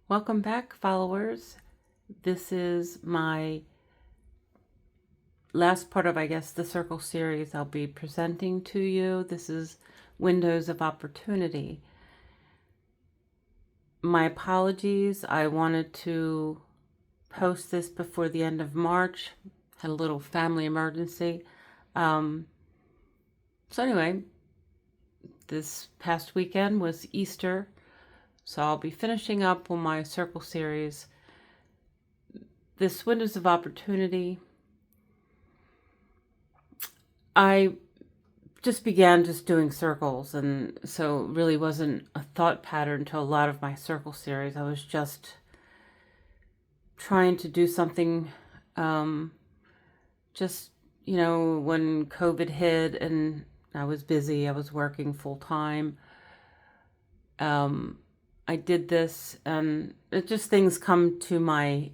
Welcome back, followers. This is my last part of, the Circle series I'll be presenting to you. This is Windows of Opportunity. My apologies. I wanted to post this before the end of March. Had a little family emergency. So anyway, this past weekend was Easter. So I'll be finishing up on my Circle series. This Windows of Opportunity, I just began doing circles, and so it really wasn't a thought pattern to a lot of my circle series. I was just trying to do something, when COVID hit and I was busy, I was working full time. I did this, and things come to my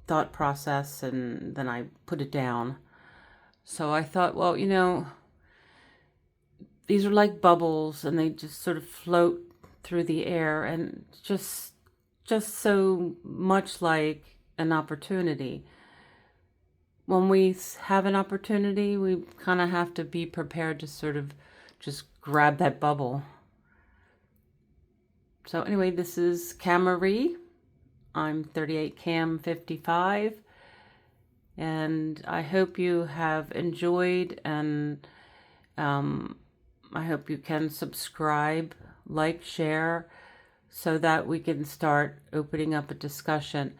thought process, and then I put it down. So I thought, well, these are like bubbles, and they just sort of float through the air, and just so much like an opportunity. When we have an opportunity, we kind of have to be prepared to sort of just grab that bubble. So anyway, this is Cam Marie. I'm 38 Cam 55, and I hope you have enjoyed, and I hope you can subscribe, like, share, so that we can start opening up a discussion.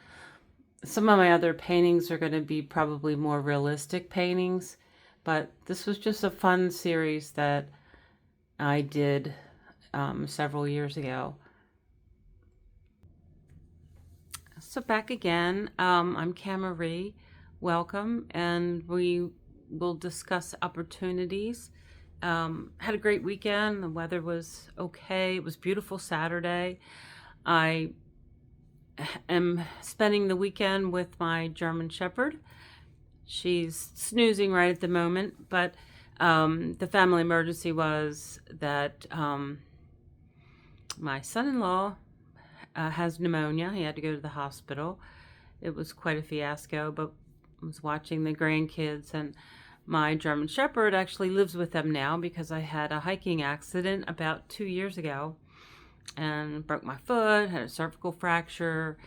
Some of my other paintings are going to be probably more realistic paintings, but this was just a fun series that I did several years ago. So back again, I'm Cam Marie. Welcome, and we will discuss opportunities. Had a great weekend. The weather was okay. It was beautiful Saturday. I am spending the weekend with my German Shepherd. She's snoozing right at the moment, but the family emergency was that my son-in-law has pneumonia. He had to go to the hospital. It was quite a fiasco, but I was watching the grandkids, and my German Shepherd actually lives with them now because I had a hiking accident about 2 years ago and broke my foot, had a cervical fracture,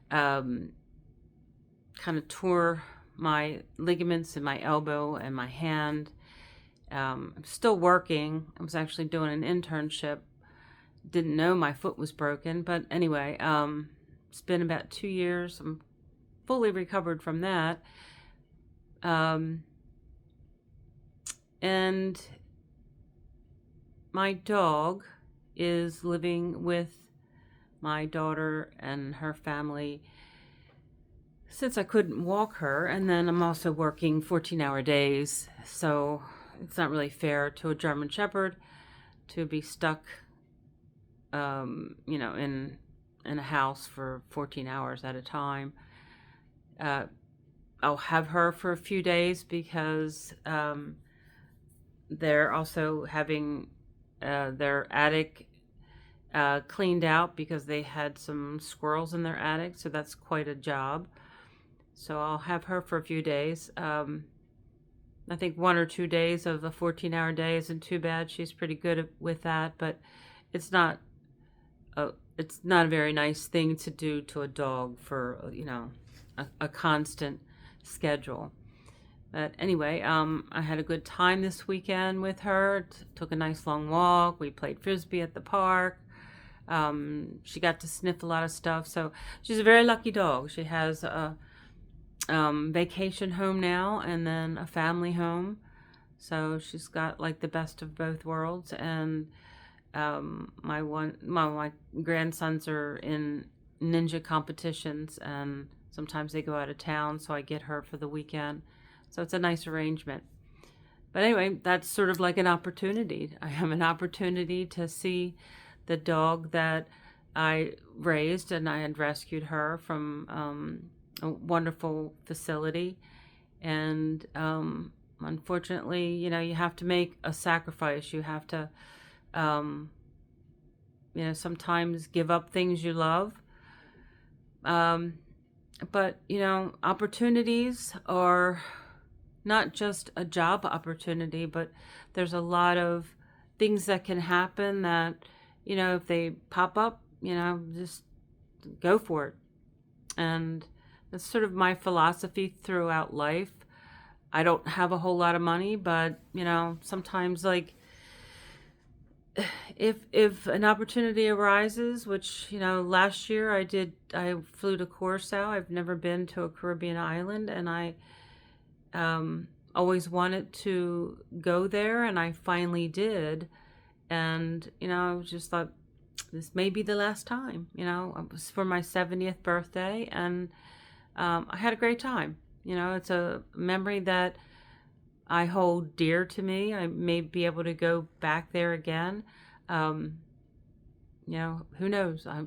kind of tore my ligaments in my elbow and my hand. I'm still working. I was actually doing an internship. Didn't know my foot was broken, but anyway, it's been about 2 years. I'm fully recovered from that. And my dog is living with my daughter and her family since I couldn't walk her, and then I'm also working 14-hour days, so it's not really fair to a German Shepherd to be stuck, in a house for 14 hours at a time. I'll have her for a few days because they're also having their attic cleaned out because they had some squirrels in their attic, so that's quite a job. So I'll have her for a few days. I think 1 or 2 days of a 14-hour day isn't too bad. She's pretty good with that, but it's not a very nice thing to do to a dog for a constant schedule. But anyway, I had a good time this weekend with her. Took a nice long walk. We played frisbee at the park. She got to sniff a lot of stuff. So she's a very lucky dog. She has a vacation home now and then a family home. So she's got like the best of both worlds. And my grandsons are in ninja competitions, and sometimes they go out of town, so I get her for the weekend. So it's a nice arrangement. But anyway, that's sort of like an opportunity. I have an opportunity to see the dog that I raised, and I had rescued her from a wonderful facility. And unfortunately, you have to make a sacrifice. You have to, sometimes give up things you love Um, but, opportunities are not just a job opportunity, but there's a lot of things that can happen that, if they pop up, just go for it. And that's sort of my philosophy throughout life. I don't have a whole lot of money, but, sometimes like if an opportunity arises, which, last year I flew to Curacao. I've never been to a Caribbean island, and I always wanted to go there, and I finally did. And, I just thought this may be the last time. It was for my 70th birthday, and I had a great time. It's a memory that I hold dear to me. I may be able to go back there again. Um, who knows? I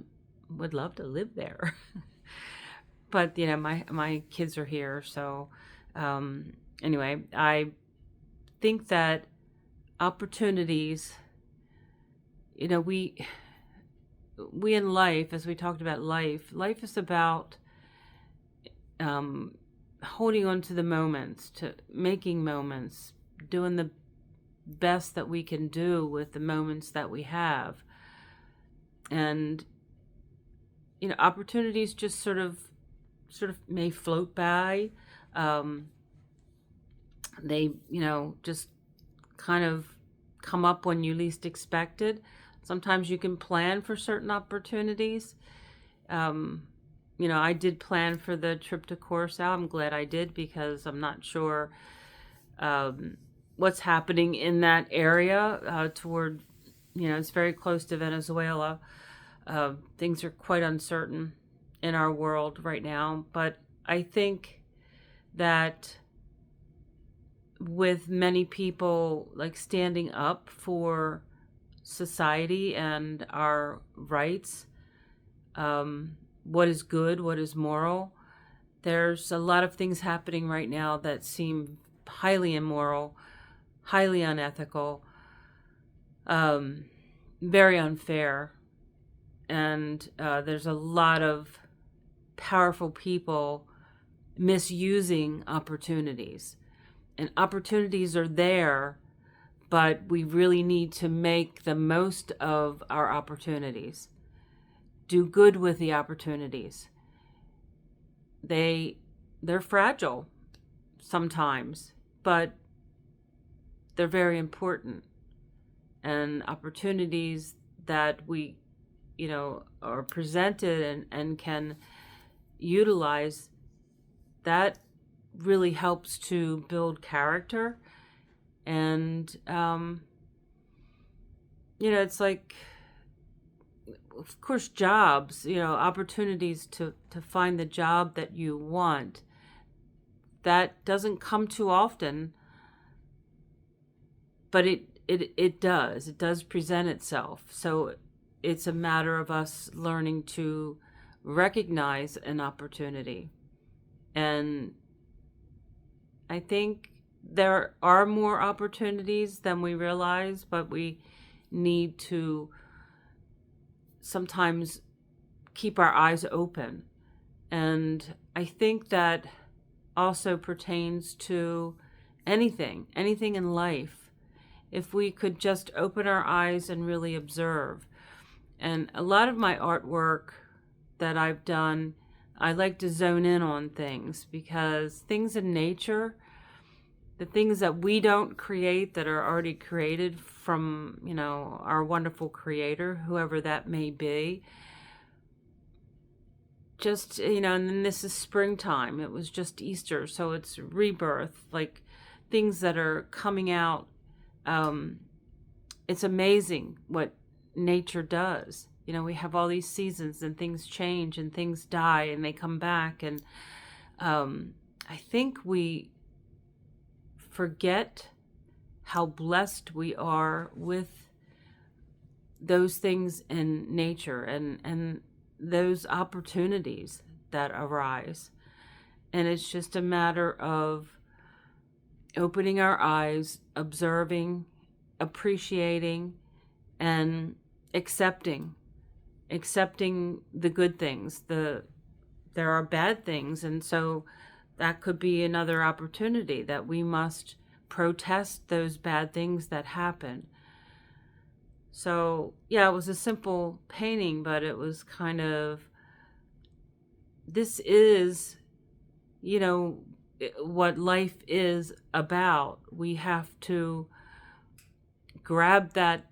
would love to live there. But, my kids are here. So, anyway, I think that opportunities, we in life, as we talked about life is about um, holding on to the moments, to making moments, doing the best that we can do with the moments that we have. And, opportunities just sort of may float by. Um, they, just kind of come up when you least expect it. Sometimes you can plan for certain opportunities. Um, I did plan for the trip to Curacao. I'm glad I did, because I'm not sure what's happening in that area toward, it's very close to Venezuela. Things are quite uncertain in our world right now. But I think that with many people like standing up for society and our rights, what is good, what is moral, there's a lot of things happening right now that seem highly immoral, highly unethical, very unfair. And there's a lot of powerful people misusing opportunities. And opportunities are there, but we really need to make the most of our opportunities. Do good with the opportunities. They're fragile sometimes, but they're very important. And opportunities that we, are presented and can utilize, that really helps to build character. And, it's like, of course, jobs, opportunities to find the job that you want. That doesn't come too often, but it does. It does present itself. So it's a matter of us learning to recognize an opportunity. And I think there are more opportunities than we realize, but we need to sometimes keep our eyes open. And I think that also pertains to anything in life. If we could just open our eyes and really observe. And a lot of my artwork that I've done, I like to zone in on things, because things in nature, the things that we don't create, that are already created from, our wonderful creator, whoever that may be. Just, and then this is springtime. It was just Easter, so it's rebirth, like things that are coming out. It's amazing what nature does. We have all these seasons, and things change and things die and they come back. And I think we forget how blessed we are with those things in nature and those opportunities that arise. And it's just a matter of opening our eyes, observing, appreciating, and accepting the good things, the there are bad things. And so that could be another opportunity that we must protest those bad things that happen. So, yeah, it was a simple painting, but it was kind of, this is, you know, what life is about. We have to grab that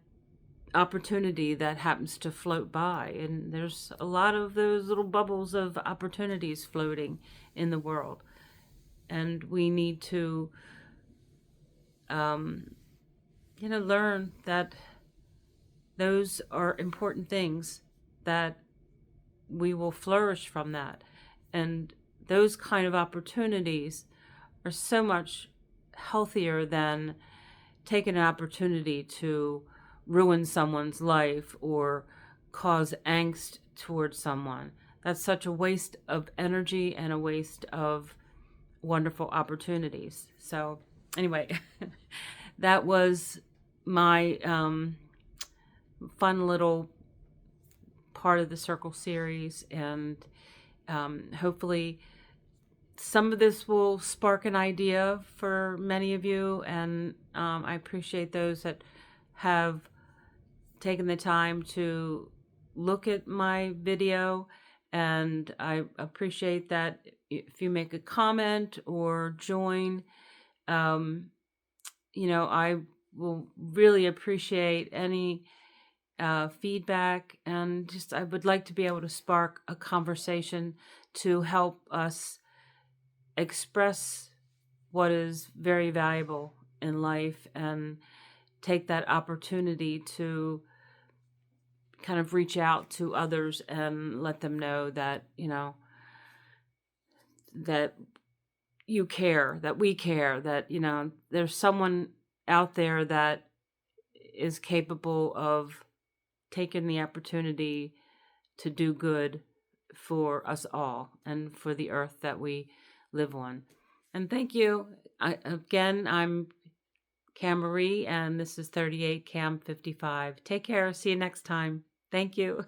opportunity that happens to float by. And there's a lot of those little bubbles of opportunities floating in the world. And we need to, um, learn that those are important things, that we will flourish from that. And those kind of opportunities are so much healthier than taking an opportunity to ruin someone's life or cause angst towards someone. That's such a waste of energy and a waste of wonderful opportunities. So, anyway, that was my fun little part of the Circle series, and hopefully some of this will spark an idea for many of you, and I appreciate those that have taken the time to look at my video, and I appreciate that if you make a comment or join. I will really appreciate any feedback, and just I would like to be able to spark a conversation to help us express what is very valuable in life and take that opportunity to kind of reach out to others and let them know that, that you care, that we care, that, there's someone out there that is capable of taking the opportunity to do good for us all and for the earth that we live on. And thank you. I'm Cam Marie, and this is 38 Cam 55. Take care. See you next time. Thank you.